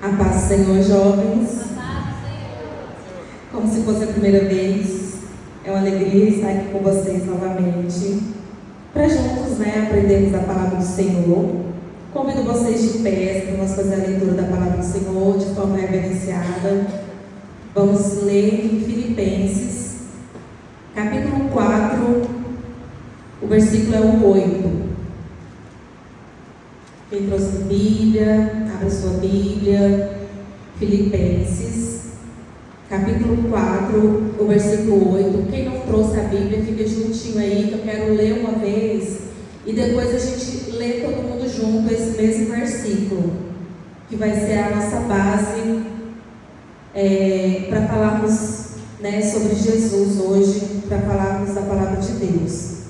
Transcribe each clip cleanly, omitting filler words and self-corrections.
A paz do Senhor, jovens. Como se fosse a primeira vez. É uma alegria estar aqui com vocês novamente. Para juntos, aprendermos a palavra do Senhor. Convido vocês de pé para nós fazer a leitura da palavra do Senhor de forma reverenciada. Vamos ler em Filipenses, capítulo 4, o versículo é o 8. Quem trouxe a Bíblia, abra sua Bíblia. Filipenses, capítulo 4, o versículo 8. Quem não trouxe a Bíblia, fica juntinho aí, que eu quero ler uma vez e depois a gente lê todo mundo junto esse mesmo versículo, que vai ser a nossa base para falarmos sobre Jesus hoje, para falarmos da palavra de Deus.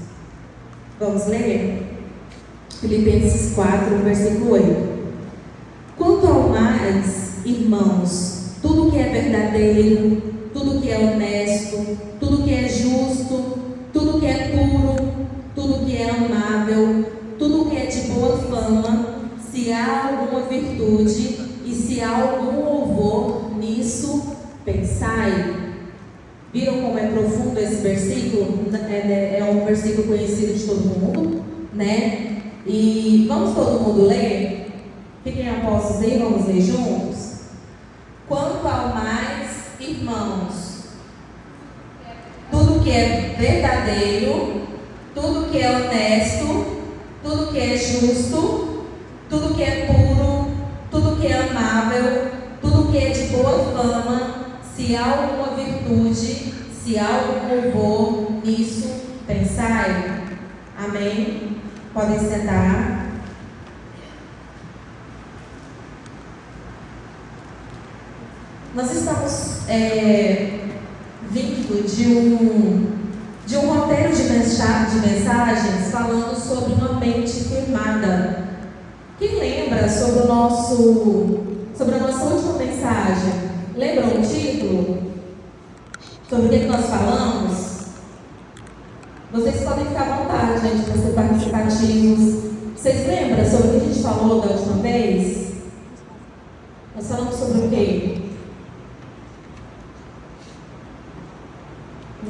Vamos ler? Filipenses 4, versículo 8. Quanto ao mais, irmãos, tudo que é verdadeiro, tudo que é honesto, tudo que é justo, tudo que é puro, tudo que é amável, tudo que é de boa fama, se há alguma virtude e se há algum louvor, nisso pensai. Viram como é profundo esse versículo? É um versículo conhecido de todo mundo, E vamos todo mundo ler? Fiquem apóstolos aí, vamos ler juntos? Quanto ao mais, irmãos, tudo que é verdadeiro, tudo que é honesto, tudo que é justo, tudo que é puro, tudo que é amável, tudo que é de boa fama, se há alguma virtude, se há algum louvor, nisso pensai. Amém? Podem sentar. Nós estamos vindo de um roteiro de mensagens falando sobre uma mente firmada. Quem lembra sobre a nossa última mensagem? Lembram o título? Sobre o que nós falamos? Vocês podem ficar à vontade, gente, para ser participativos. Vocês lembram sobre o que a gente falou da última vez? Nós falamos sobre o quê?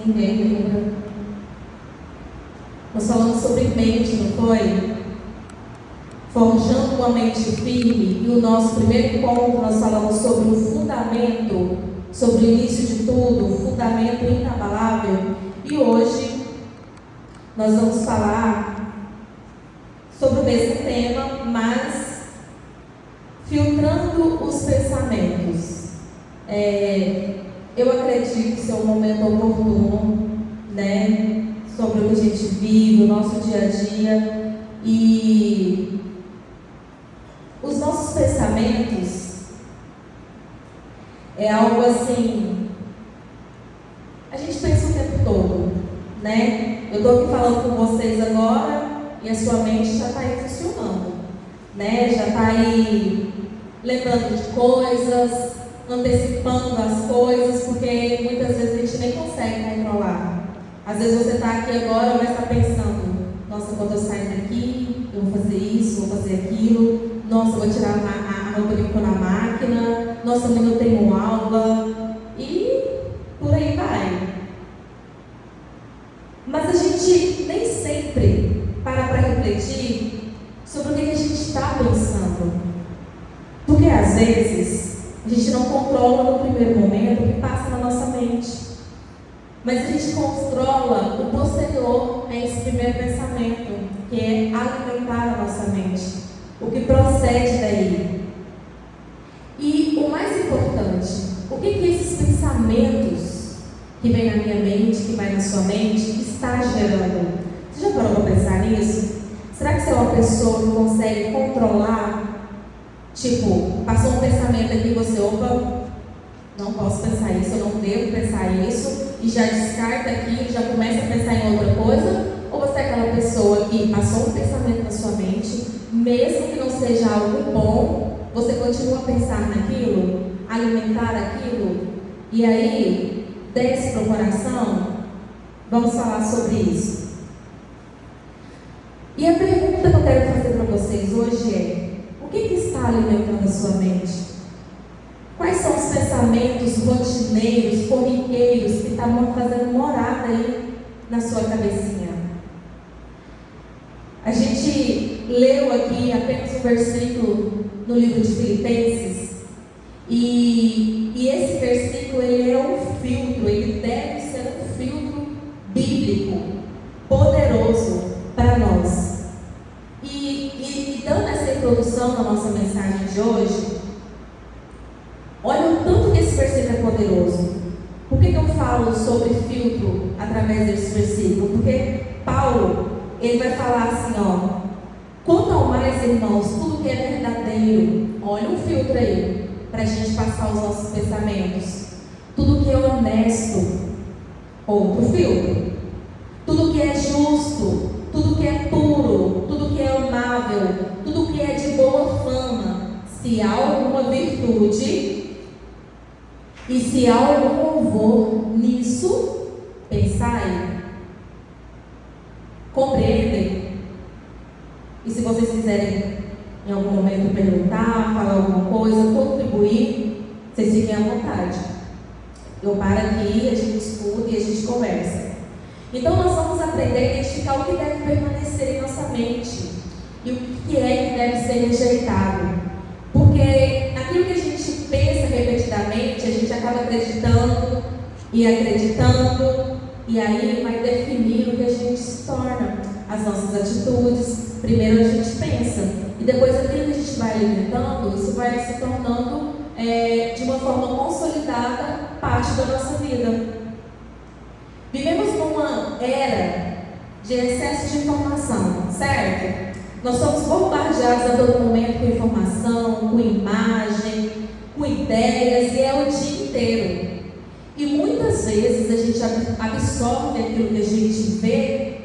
Ninguém lembra. Nós falamos sobre mente, não foi? Forjando uma mente firme. E o nosso primeiro encontro nós falamos sobre o fundamento, sobre o início de tudo, o fundamento inabalável. E hoje nós vamos falar sobre o mesmo tema, mas filtrando os pensamentos. Eu acredito ser um momento oportuno, sobre o que a gente vive, o nosso dia a dia. E os nossos pensamentos é algo assim, a gente pensa o tempo todo, Eu estou aqui falando com vocês agora e a sua mente já está aí funcionando, Já está aí lembrando de coisas, antecipando as coisas, porque muitas vezes a gente nem consegue controlar. Às vezes você está aqui agora, mas está pensando: nossa, quando eu sair daqui, eu vou fazer isso, vou fazer aquilo, nossa, eu vou tirar a roupa que ficou na máquina, nossa, amanhã eu tenho aula, e por aí vai. Mas a gente nem sempre para refletir sobre o que a gente está pensando. Porque às vezes a gente não controla no primeiro momento o que passa na nossa mente. Mas a gente controla o posterior a esse primeiro pensamento, que é alimentar a nossa mente, o que procede daí. E o mais importante, o que esses pensamentos que vem na minha mente, que vai na sua mente, está gerando? Você já parou para pensar nisso? Será que você é uma pessoa que consegue controlar? Tipo, passou um pensamento aqui e você, opa, não posso pensar isso, eu não devo pensar isso, e já descarta aquilo, já começa a pensar em outra coisa? Ou você é aquela pessoa que passou um pensamento na sua mente, mesmo que não seja algo bom, você continua a pensar naquilo, alimentar aquilo, e aí desce para o coração? Vamos falar sobre isso. E a pergunta que eu quero fazer para vocês hoje é: o que está alimentando a sua mente? Quais são os pensamentos rotineiros, corriqueiros que estavam fazendo morada aí na sua cabecinha? A gente leu aqui apenas um versículo no livro de Filipenses, e esse versículo ele é um filtro, ele deve ser um filtro bíblico, poderoso para nós. E dando essa introdução na nossa mensagem de hoje, olha o tanto que esse versículo é poderoso. Por que eu falo sobre filtro através desse versículo? Porque Paulo, ele vai falar assim, ó: quanto ao mais, irmãos, tudo que é verdadeiro, olha um filtro aí, para a gente passar os nossos pensamentos. Tudo que é honesto, outro filtro. Tudo que é justo, tudo que é puro, tudo que é amável, tudo que é de boa fama, se há alguma virtude e se há algum louvor, nisso pensai. Compreendem? E se vocês quiserem em algum momento perguntar, falar alguma coisa, contribuir, vocês fiquem à vontade. Eu paro aqui, a gente escuta e a gente conversa. Então nós vamos aprender a identificar o que deve permanecer em nossa mente e o que é que deve ser rejeitado. Porque aquilo que a gente pensa repetidamente, a gente acaba acreditando, e aí vai definir o que a gente se torna, as nossas atitudes. Primeiro a gente pensa, e depois aquilo que a gente vai alimentando, isso vai se tornando de uma forma consolidada parte da nossa vida. Vivemos numa era de excesso de informação, certo? Nós somos bombardeados a todo momento com informação, com imagem, com ideias, e é o dia inteiro. E muitas vezes a gente absorve aquilo que a gente vê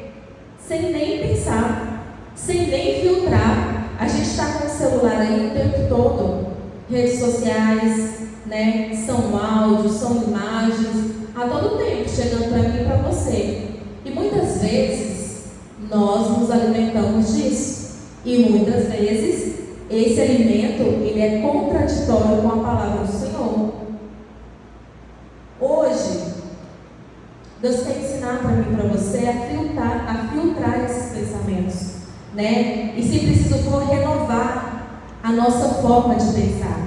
sem nem pensar, sem nem filtrar. A gente está com o celular aí o tempo todo, redes sociais, né? São áudios, são imagens, a todo tempo chegando para mim e para você. E muitas vezes nós nos alimentamos disso. E muitas vezes esse alimento ele é contraditório com a palavra do Senhor. Hoje, Deus quer ensinar para mim e para você a filtrar esses pensamentos, né? E se preciso for renovar a nossa forma de pensar,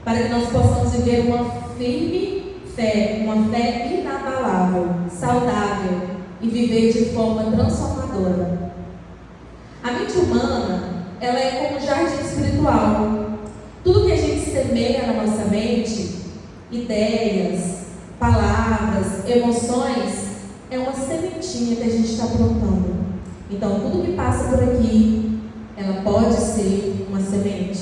para que nós possamos viver uma firme fé, uma fé inabalável, saudável e viver de forma transformadora. A mente humana, ela é como um jardim espiritual. Tudo que a gente semeia na nossa mente, ideias, palavras, emoções, é uma sementinha que a gente está plantando. Então, tudo que passa por aqui, ela pode ser uma semente.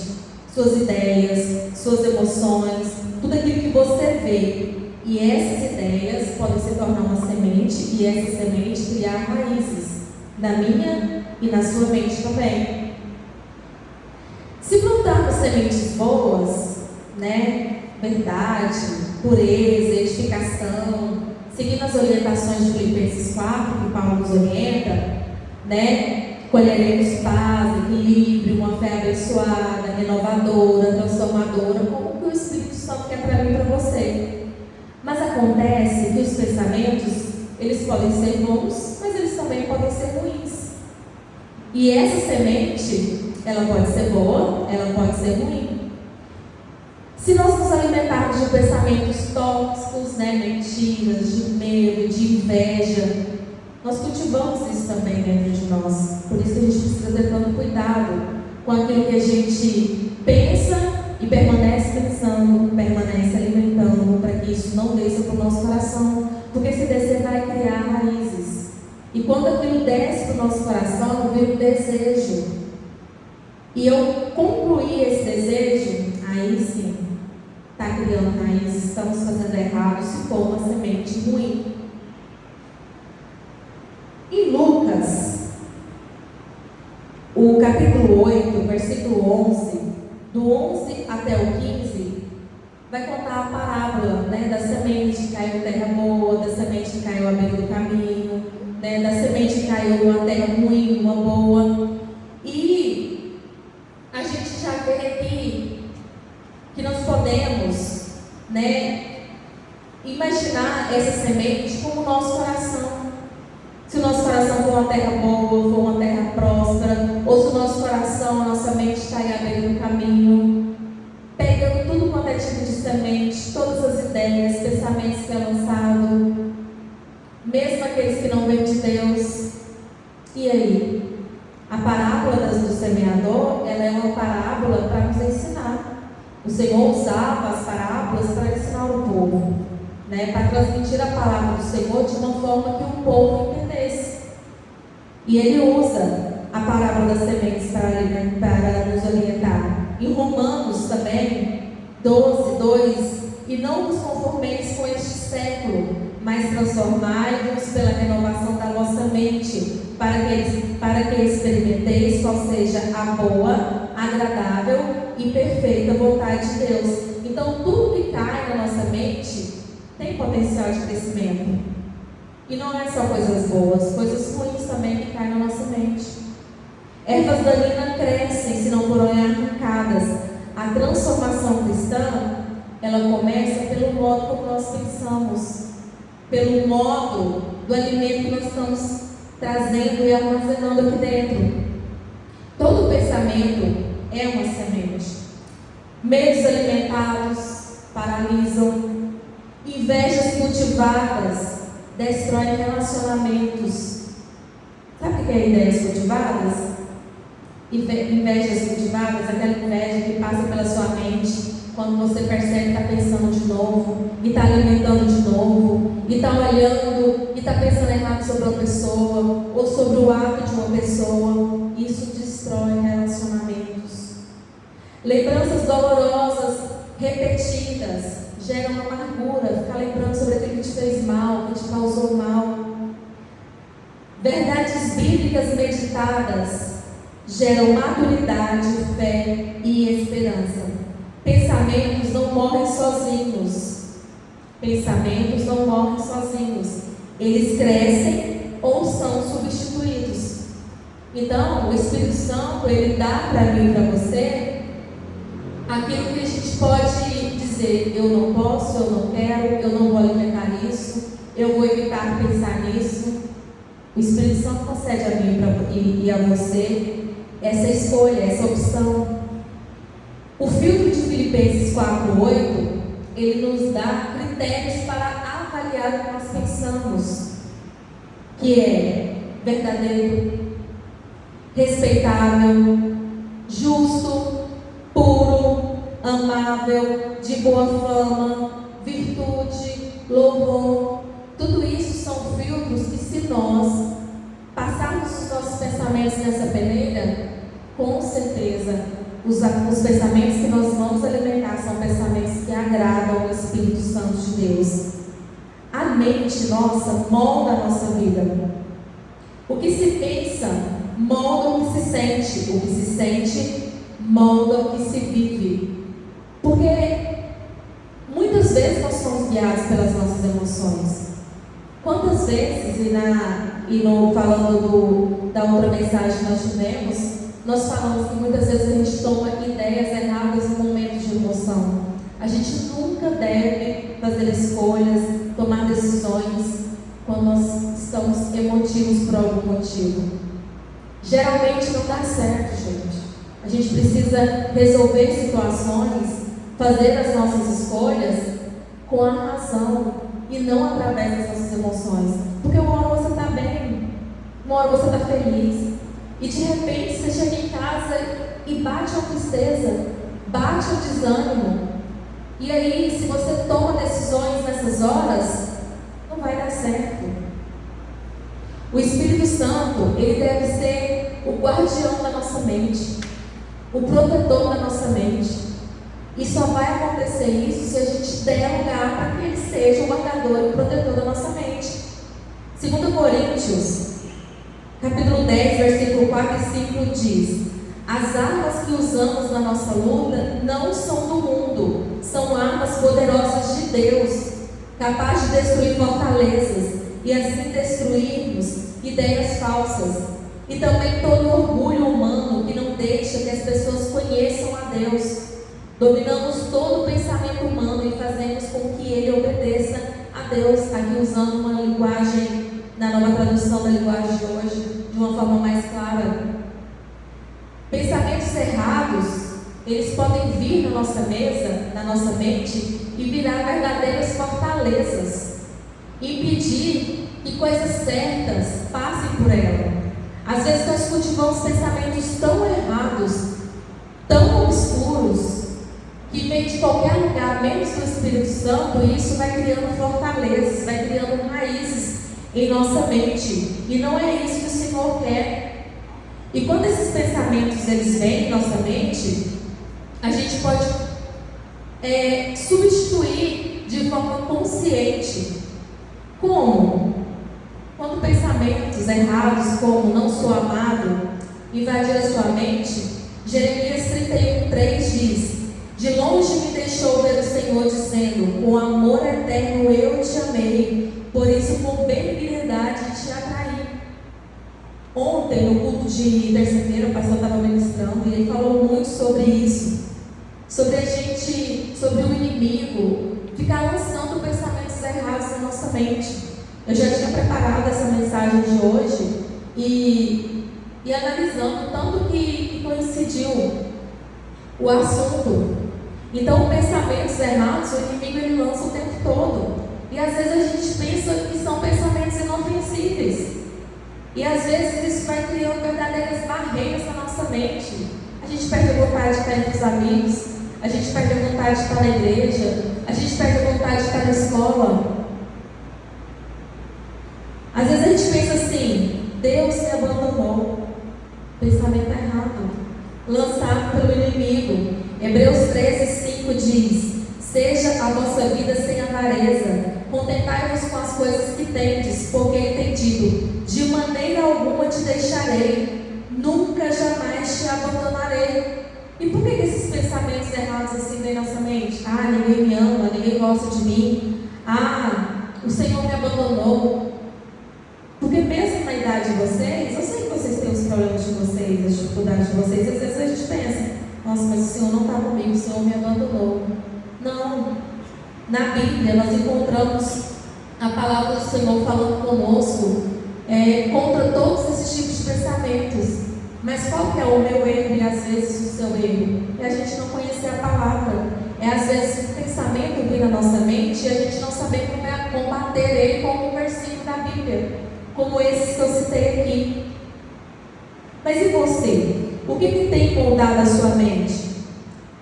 Suas ideias, suas emoções, tudo aquilo que você vê. E essas ideias podem se tornar uma semente, e essa semente criar raízes na minha e na sua mente também. Se plantarmos sementes boas, né? Verdade, pureza, edificação, seguindo as orientações de Filipenses 4, que Paulo nos orienta, né? Colheremos paz, equilíbrio, uma fé abençoada, renovadora, transformadora, como que o Espírito Santo quer para mim e para você. Mas acontece que os pensamentos, eles podem ser bons, mas eles também podem ser ruins. E essa semente, ela pode ser boa, ela pode ser ruim. Se nós nos alimentarmos de pensamentos tóxicos, né, mentiras, de medo, de inveja, nós cultivamos isso também dentro de nós. Por isso que a gente precisa ter tanto cuidado com aquilo que a gente pensa e permanece pensando, permanece alimentando, para que isso não desça para o nosso coração. Porque se descer, vai criar raízes. E quando aquilo desce para o nosso coração, vem um desejo. E eu concluir esse desejo, aí sim, está criando raízes, estamos fazendo errado se for uma semente ruim. Em Lucas, o capítulo 8, versículo 11, do 11 até o 15, vai contar a parábola, né, da semente que caiu em terra boa, da semente que caiu à beira do caminho, né, da semente que caiu numa terra ruim, uma boa. E a gente já vê aqui que nós podemos né, imaginar essa semente como o nosso coração. Se o nosso coração for uma terra boa, for uma terra próspera, ou se o nosso coração, a nossa mente está aí à beira do caminho, pegando tudo quanto é tipo de semente, todas as ideias, pensamentos que é lançado, mesmo aqueles que não vêm de Deus. E aí? A parábola do semeador, ela é uma parábola para nos ensinar. O Senhor usava as parábolas para ensinar o povo, né, para transmitir a palavra do Senhor de uma forma que o povo entendesse. E Ele usa a parábola das sementes para nos orientar. Em Romanos também, 12:2, e não vos conformeis com este século, mas transformai-vos pela renovação da vossa mente, para que experimenteis qual seja a boa, agradável e perfeita vontade de Deus. Então, tudo que cai na nossa mente tem potencial de crescimento. E não é só coisas boas, coisas ruins também que caem na nossa mente. Ervas daninhas crescem se não forem arrancadas. A transformação cristã, ela começa pelo modo como nós pensamos, pelo modo do alimento que nós estamos trazendo e armazenando aqui dentro. Todo pensamento é uma semente. Medos alimentados paralisam. Invejas cultivadas destroem relacionamentos. Sabe o que é ideias cultivadas? Invejas cultivadas, aquela inveja que passa pela sua mente quando você percebe que está pensando de novo, e está alimentando de novo, e está olhando, e está pensando errado sobre uma pessoa, ou sobre o ato de uma pessoa. Isso destrói relacionamentos. Lembranças dolorosas, repetidas, geram amargura, ficar lembrando sobre aquilo que te fez mal, que te causou mal. Verdades bíblicas meditadas geram maturidade, fé e esperança. Pensamentos não morrem sozinhos. Pensamentos não morrem sozinhos. Eles crescem ou são substituídos. Então, o Espírito Santo, ele dá para mim e para você aquilo que a gente pode dizer: eu não posso, eu não quero, eu não vou alimentar isso, eu vou evitar pensar nisso. O Espírito Santo concede a mim e a você essa escolha, essa opção. O filtro de Filipenses 4:8, ele nos dá critérios para avaliar o que nós pensamos, que é verdadeiro, respeitável, justo, puro, amável, de boa fama, virtude, louvor. Tudo isso são filtros que, se nós passarmos os nossos pensamentos nessa peneira, com certeza os pensamentos que nós vamos alimentar são pensamentos que agradam o Espírito Santo de Deus. A mente nossa molda a nossa vida. O que se pensa molda o que se sente. O que se sente molda o que se vive. Porque muitas vezes nós somos guiados pelas nossas emoções. Quantas vezes, falando da outra mensagem que nós tivemos, nós falamos que muitas vezes a gente toma ideias erradas em momentos de emoção. A gente nunca deve fazer escolhas, tomar decisões quando nós estamos emotivos por algum motivo. Geralmente não dá certo, gente. A gente precisa resolver situações, fazer as nossas escolhas com a razão e não através das nossas emoções. Porque uma hora você está bem, uma hora você está feliz, e de repente você chega em casa e bate a tristeza, bate o desânimo. E aí, se você toma decisões nessas horas, não vai dar certo. O Espírito Santo, ele deve ser o guardião da nossa mente, o protetor da nossa mente. E só vai acontecer isso se a gente der lugar para que ele seja o guardador e o protetor da nossa mente. 2 Coríntios, capítulo 10, versículo 4 e 5 diz: as armas que usamos na nossa luta não são do mundo, são armas poderosas de Deus, capazes de destruir fortalezas e assim destruirmos ideias falsas, e também todo orgulho humano que não deixa que as pessoas conheçam a Deus. Dominamos todo o pensamento humano e fazemos com que ele obedeça a Deus, aqui usando uma linguagem, na nova tradução da linguagem de hoje, de uma forma mais clara. Pensamentos errados, eles podem vir na nossa mesa, na nossa mente, e virar verdadeiras fortalezas, impedir que coisas certas passem por ela. Às vezes nós cultivamos pensamentos tão errados, tão obscuros, que vem de qualquer lugar, menos do Espírito Santo, e isso vai criando fortalezas, vai criando raízes em nossa mente. E não é isso que o Senhor quer. E quando esses pensamentos eles vêm em nossa mente, a gente pode substituir de forma consciente. Como? Quando pensamentos errados, como não sou amado, invadir a sua mente, Jeremias 31:3 diz: de longe me deixou ver o Senhor dizendo, com amor eterno eu te amei, por isso com benignidade te atraí. Ontem, no culto de terça-feira, o pastor estava ministrando e ele falou muito sobre isso, sobre o inimigo ficar lançando pensamentos errados na nossa mente. Eu já tinha preparado essa mensagem de hoje e analisando tanto que coincidiu o assunto. Então, pensamentos errados, o inimigo ele lança o tempo todo. E às vezes a gente pensa que são pensamentos inofensíveis. E às vezes isso vai criando verdadeiras barreiras na nossa mente. A gente perde a vontade de estar entre os amigos, a gente perde a vontade de estar na igreja, a gente perde a vontade de estar na escola. Às vezes a gente pensa assim: Deus me abandonou. Pensamento errado, lançado pelo inimigo. Hebreus 13:5 diz: seja a vossa vida sem avareza, contentai-vos com as coisas que tendes, porque ele tem dito: de maneira alguma te deixarei, nunca jamais te abandonarei. E por que esses pensamentos errados assim vêm na nossa mente? Ah, ninguém me ama, ninguém gosta de mim. Ah, o Senhor me abandonou. Porque pensa na idade de vocês, eu sei que vocês têm os problemas de vocês, as dificuldades de vocês, às vezes a gente pensa: nossa, mas o Senhor não está comigo, o Senhor me abandonou. Não. Na Bíblia nós encontramos a palavra do Senhor falando conosco contra todos esses tipos de pensamentos. Mas qual que é o meu erro e às vezes o seu erro? É a gente não conhecer a palavra. É às vezes o pensamento vir na nossa mente e a gente não saber como combater ele com um versículo da Bíblia, como esses que eu citei aqui. Mas e você? O que tem moldado a sua mente?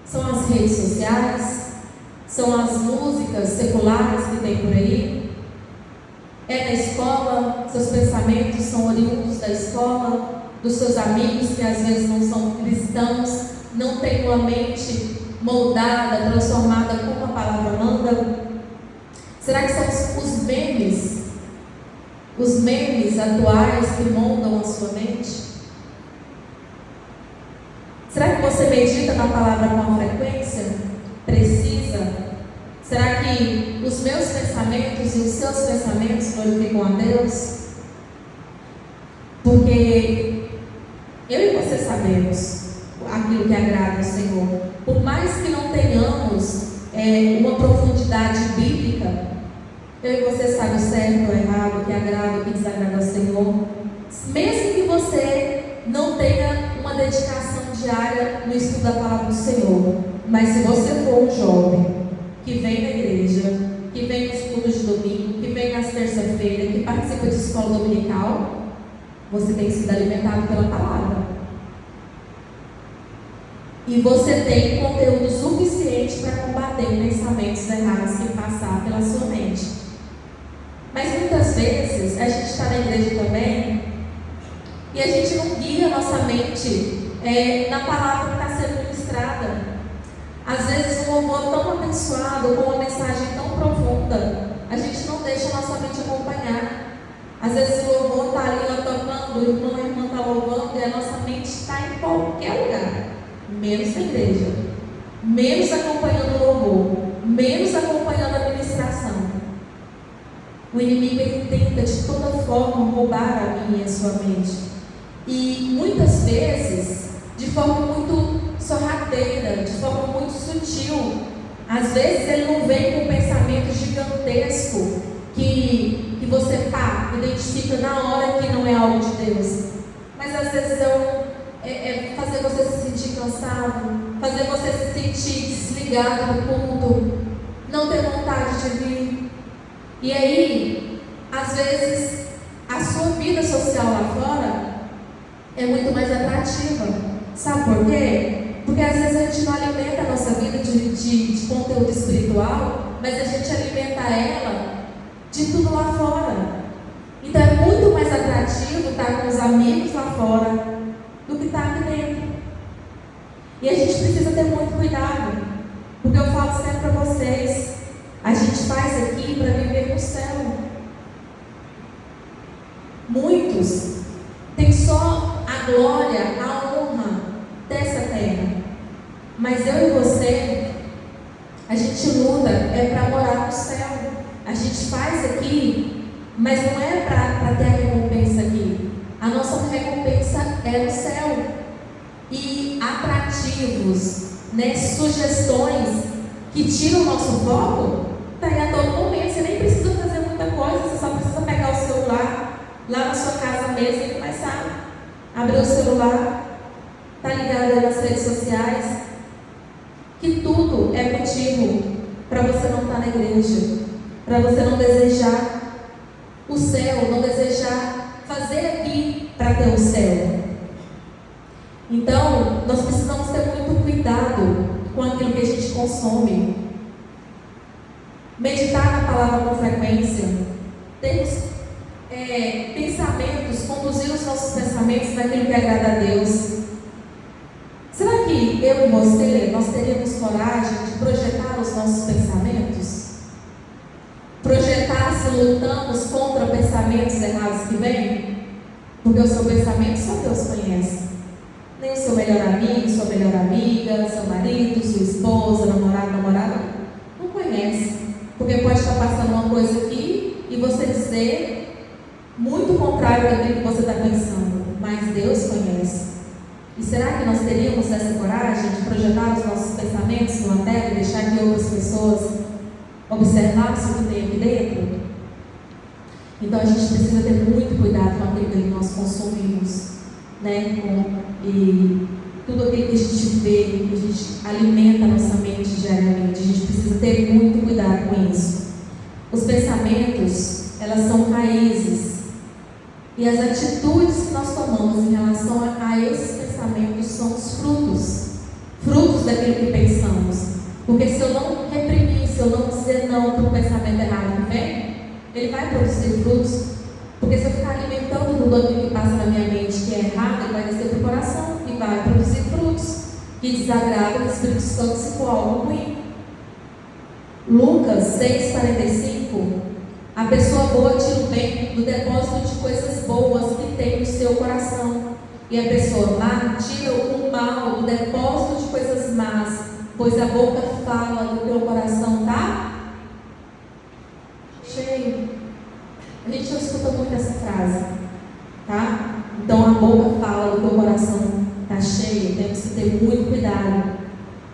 São as redes sociais? São as músicas seculares que tem por aí? É na escola? Seus pensamentos são oriundos da escola? Dos seus amigos que às vezes não são cristãos? Não têm uma mente moldada, transformada como a palavra manda? Será que são os memes? Os memes atuais que moldam a sua mente? Será que você medita na palavra com frequência? Precisa? Será que os meus pensamentos e os seus pensamentos glorificam a Deus? Porque eu e você sabemos aquilo que agrada ao Senhor. Por mais que não tenhamos uma profundidade bíblica, eu e você sabe o certo, o errado, o que agrada, o que desagrada ao Senhor. Mesmo que você não tenha uma dedicação diária no estudo da palavra do Senhor, mas se você for um jovem que vem na igreja, que vem nos cultos de domingo, que vem nas terça-feiras, que participa de escola dominical, você tem sido alimentado pela palavra. E você tem conteúdo suficiente para combater pensamentos errados que passar pela sua mente. Mas muitas vezes a gente está na igreja também e a gente não guia a nossa mente na palavra que está sendo ministrada. Às vezes um louvor tão abençoado, com uma mensagem tão profunda, a gente não deixa a nossa mente acompanhar. Às vezes o louvor está ali tocando, o irmão e a irmã está louvando e a nossa mente está em qualquer lugar, menos na igreja, menos acompanhando o louvor, menos acompanhando a ministração. O inimigo ele tenta de toda forma roubar a minha e a sua mente. E muitas vezes, de forma muito sorrateira, de forma muito sutil. Às vezes ele não vem com um pensamento gigantesco que você identifica na hora que não é algo de Deus. Mas às vezes é fazer você se sentir cansado, fazer você se sentir desligado do culto, não ter vontade de vir. E aí, às vezes, a sua vida social lá fora é muito mais atrativa. Sabe por quê? Porque às vezes a gente não alimenta a nossa vida de conteúdo espiritual, mas a gente alimenta ela de tudo lá fora. Então é muito mais atrativo estar com os amigos lá fora do que estar aqui dentro. E a gente precisa ter muito cuidado, porque eu falo sempre para vocês, a gente faz aqui para viver no céu. Muitos têm só a glória, a honra dessa terra. Mas eu e você, a gente luta para morar no céu. A gente faz aqui, mas não é para ter a recompensa aqui. A nossa recompensa é no céu. E atrativos, sugestões que tiram o nosso foco, está aí a todo momento. Você nem precisa fazer muita coisa, você só precisa pegar o celular lá na sua casa mesmo e começar a abrir o celular, está ligado nas redes sociais, que tudo é motivo para você não estar na igreja, para você não desejar o céu, não desejar fazer aqui para ter o céu. Então, nós precisamos ter muito cuidado com aquilo que a gente consome. Meditar na palavra com frequência, termos pensamentos, conduzir os nossos pensamentos naquilo que agrada a Deus. Será que eu e você, nós teríamos coragem de projetar os nossos pensamentos? Projetar se lutamos contra pensamentos errados que vêm? Porque o seu pensamento só Deus conhece. Nem o seu melhor amigo, sua melhor amiga, seu marido, sua esposa, namorado, não conhece. Porque pode estar passando uma coisa aqui e você dizer muito contrário daquilo que você está pensando. Mas Deus conhece. E será que nós teríamos essa coragem de projetar os nossos pensamentos numa tela e deixar que outras pessoas observassem o que tem aqui dentro? Então a gente precisa ter muito cuidado com aquilo que nós consumimos, e tudo aquilo que a gente vê, que a gente alimenta a nossa mente diariamente. A gente precisa ter muito cuidado com isso. Os pensamentos, elas são raízes. E as atitudes que nós tomamos em relação a esses pensamentos são os frutos daquilo que pensamos. Porque se eu não reprimir, se eu não dizer não para o pensamento errado que vem, ele vai produzir frutos. Porque se eu ficar alimentando tudo aquilo que passa na minha mente que é errado, ele vai descer para o coração e vai produzir frutos que desagradam o Espírito Santo se for algo ruim. Lucas 6,45. A pessoa boa tira o bem do depósito de coisas boas que tem no seu coração. E a pessoa má tira o mal do depósito de coisas más, pois a boca fala do que o coração está cheio. A gente não escuta muito essa frase, tá? Então a boca fala do que o coração está cheio. Temos que ter muito cuidado.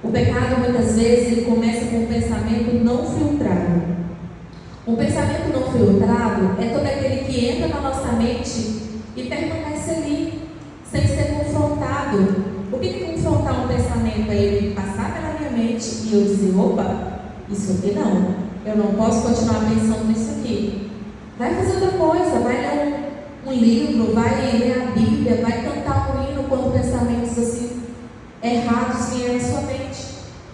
O pecado muitas vezes ele começa com um pensamento não filtrado. Um pensamento não filtrado é todo aquele que entra na nossa mente e permanece ali, sem ser confrontado. O que é confrontar um pensamento? É ele passar pela minha mente e eu dizer, opa, isso aqui não, eu não posso continuar pensando nisso aqui. Vai fazer outra coisa, vai ler um livro, vai ler a Bíblia, vai cantar um hino quando pensamentos assim errados vierem à sua mente.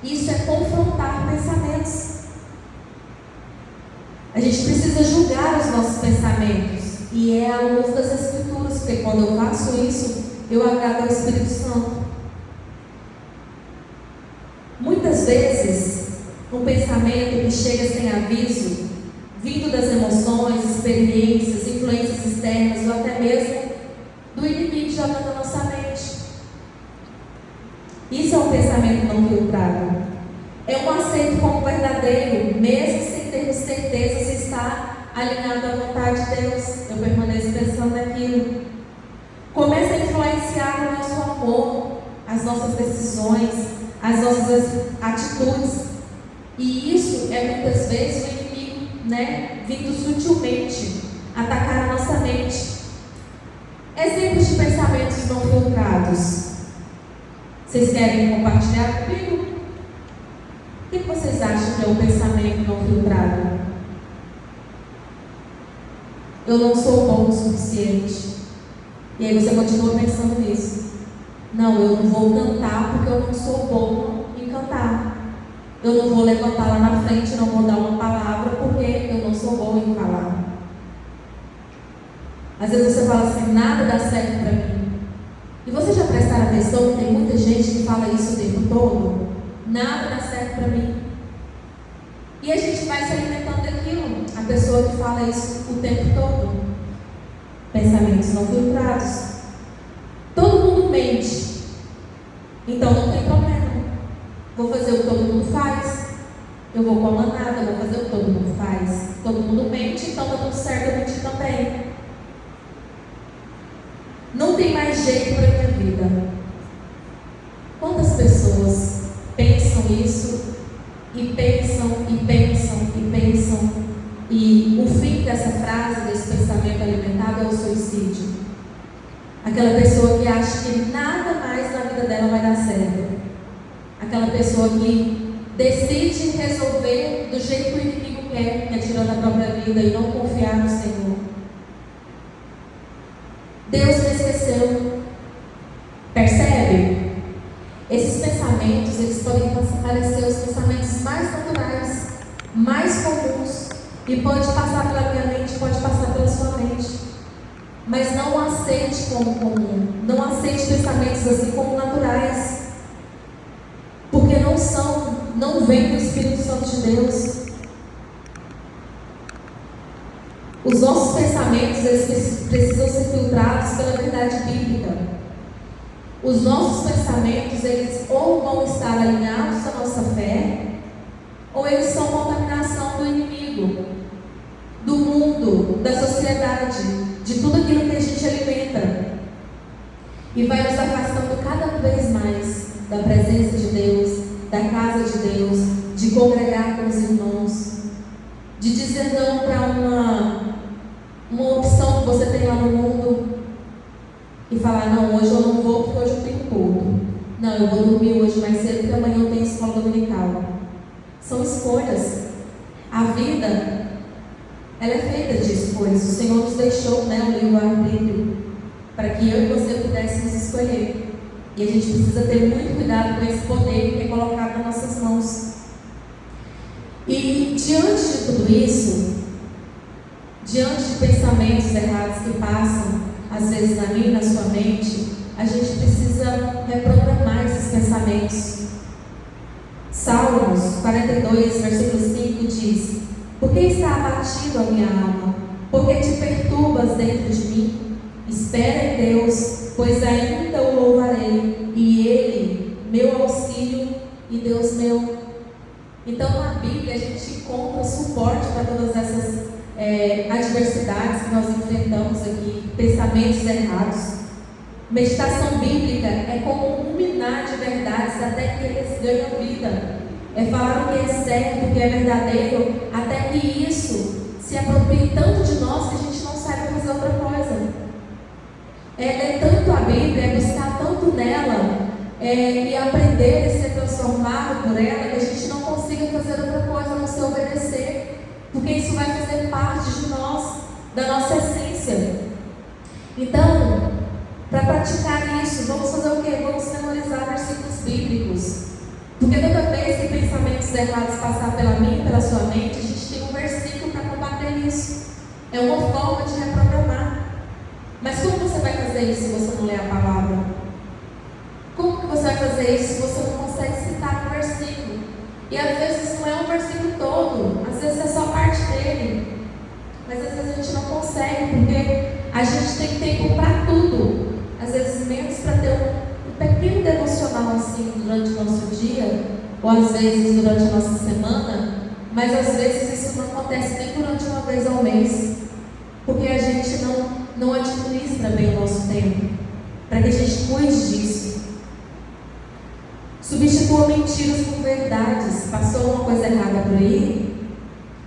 Isso é confrontar pensamentos. A gente precisa julgar os nossos pensamentos, e é à luz das Escrituras, porque quando eu faço isso, eu agrado ao Espírito Santo. Muitas vezes, um pensamento que chega sem aviso, vindo das emoções, experiências, influências externas, ou até mesmo do inimigo jogando na nossa mente. Isso é um pensamento não filtrado. É um aceito como verdadeiro, mesmo sem termos certeza se está alinhado à vontade de Deus. Eu permaneço pensando naquilo. Começa a influenciar o nosso amor, a as nossas decisões, as nossas atitudes. E isso é muitas vezes o inimigo, vindo sutilmente atacar a nossa mente. Exemplos de pensamentos não filtrados. Vocês querem compartilhar comigo? O que vocês acham que é um pensamento não filtrado? Eu não sou bom o suficiente. E aí você continua pensando nisso. Não, eu não vou cantar porque eu não sou bom em cantar. Eu não vou levantar lá na frente, não vou dar uma palavra porque eu não sou bom em falar. Às vezes você fala assim, nada dá certo para mim. E você já prestaram atenção que tem muita gente que fala isso o tempo todo? Nada dá certo para mim. E a gente vai se alimentando daquilo. A pessoa que fala isso o tempo todo. Pensamentos não filtrados. Todo mundo mente. Então não tem problema. Vou fazer o que todo mundo faz. Eu vou com a manada, vou fazer o que todo mundo faz. Todo mundo mente, então tá tudo certo, eu mentir também. Não tem mais jeito para a minha vida. Quantas pessoas pensam isso e pensam e pensam e pensam e o fim dessa frase, desse pensamento alimentado é o suicídio. Aquela pessoa que acha que nada mais na vida dela vai dar certo. Aquela pessoa que decide resolver do jeito que o inimigo quer, que é tirando a própria vida e não confiar no Senhor. Deus me esqueceu. Percebe? Esses pensamentos, eles podem parecer os pensamentos mais naturais, mais comuns, e pode passar pela minha mente, pode passar pela sua mente. Mas não aceite como comum. Não aceite pensamentos assim como naturais. Porque não vem do Espírito Santo de Deus. Os nossos pensamentos, eles precisam ser filtrados pela verdade bíblica. Os nossos pensamentos, eles ou vão estar alinhados à nossa fé, ou eles são contaminação do inimigo, do mundo, da sociedade, de tudo aquilo que a gente alimenta. E vai nos afastando cada vez mais da presença de Deus, da casa de Deus, de congregar com os irmãos, de dizer não para uma opção que você tem lá no mundo e falar, não, hoje eu não vou porque hoje eu tenho culto. Não, eu vou dormir hoje mais cedo porque amanhã eu tenho escola dominical. São escolhas. A vida, ela é feita de escolhas. O Senhor nos deixou, o livre-arbítrio, para que eu e você pudéssemos escolher. E a gente precisa ter muito cuidado com esse poder que é colocado nas nossas mãos. E diante de tudo isso, diante de pensamentos errados que passam, às vezes na minha e na sua mente, a gente precisa reprogramar esses pensamentos. Salmos 42, versículo 5 diz: por que está abatido a minha alma? Por que te perturbas dentro de mim? Espera em Deus, pois ainda o louvarei, e Ele, meu auxílio e Deus meu. Então na Bíblia a gente encontra suporte para todas essas adversidades que nós enfrentamos aqui, pensamentos errados. Meditação bíblica é como ruminar de verdades até que eles ganham vida. É falar o que é certo, o que é verdadeiro, até que isso se aproprie tanto de nós que a gente não saiba fazer outra coisa. É ler tanto a Bíblia, é buscar tanto nela, e aprender e ser transformado por ela, que a gente não consiga fazer outra coisa a não ser obedecer, porque isso vai fazer parte de nós, da nossa essência. Então, para praticar isso, vamos fazer o quê? Vamos memorizar versículos bíblicos. Porque toda vez que pensamentos errados passar pela minha e pela sua mente, a gente tem um versículo para combater isso. É uma forma de reprogramar. Mas como você vai fazer isso se você não ler a palavra? Como que você vai fazer isso se você não consegue citar um versículo? E às vezes não é um versículo todo, às vezes é só parte dele. Mas às vezes a gente não consegue, porque a gente tem tempo para tudo. Às vezes menos para ter um pequeno devocional assim durante o nosso dia, ou às vezes durante a nossa semana, mas às vezes isso não acontece nem durante uma vez ao mês, porque a gente não administra bem o nosso tempo, para que a gente cuide disso. Substitua mentiras por verdades. Passou uma coisa errada por aí?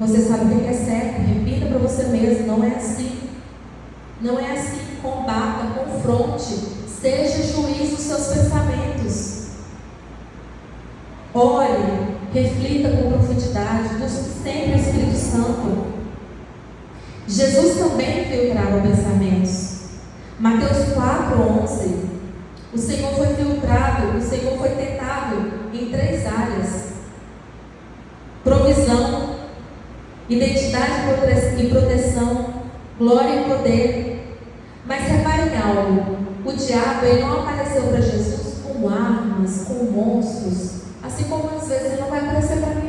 Você sabe o que é certo. Repita para você mesmo. Não é assim. Não é assim. Combata, confronte. Seja juiz dos seus pensamentos. Ore, reflita com profundidade. Busque sempre o Espírito Santo. Jesus também filtrava pensamentos. Mateus 4:11. O Senhor foi filtrado, o Senhor foi tentado em 3 áreas: provisão, identidade e proteção, glória e poder. Mas repare em algo: o diabo ele não apareceu para Jesus com armas, com monstros, assim como às vezes ele não vai aparecer para mim.